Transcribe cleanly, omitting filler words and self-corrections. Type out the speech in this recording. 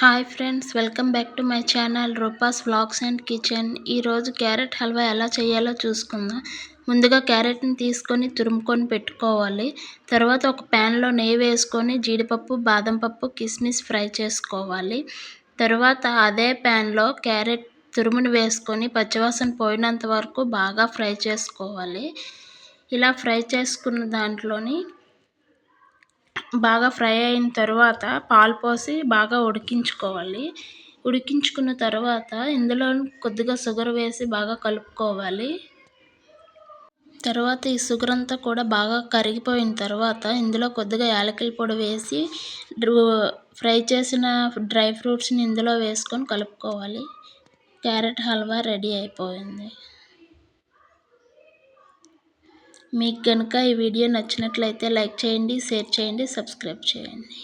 Hi friends, welcome back to my channel Rupa's vlogs and kitchen. ఈరోజు carrot halwa ఎలా చేయాలో చూసుకుందాం. ముందుగా క్యారెట్ని తీసుకొని తురుముకొని పెట్టుకోవాలి. తర్వాత ఒక ప్యాన్లో నెయ్యి వేసుకొని జీడిపప్పు, బాదం పప్పు, కిస్మిస్ ఫ్రై చేసుకోవాలి. తర్వాత అదే ప్యాన్లో క్యారెట్ తురుముని వేసుకొని పచ్చివాసన పోయినంత వరకు బాగా ఫ్రై చేసుకోవాలి. ఇలా ఫ్రై చేసుకున్న దాంట్లోని బాగా ఫ్రై అయిన తర్వాత పాలు పోసి బాగా ఉడికించుకోవాలి. ఉడికించుకున్న తర్వాత ఇందులో కొద్దిగా షుగర్ వేసి బాగా కలుపుకోవాలి. తర్వాత ఈ షుగర్ అంతా కూడా బాగా కరిగిపోయిన తర్వాత ఇందులో కొద్దిగా యాలకుల పొడి వేసి ఫ్రై చేసిన డ్రై ఫ్రూట్స్ని ఇందులో వేసుకొని కలుపుకోవాలి. క్యారెట్ హల్వా రెడీ అయిపోయింది. మీకు కనుక ఈ వీడియో నచ్చినట్లయితే లైక్ చేయండి, షేర్ చేయండి, సబ్స్క్రైబ్ చేయండి.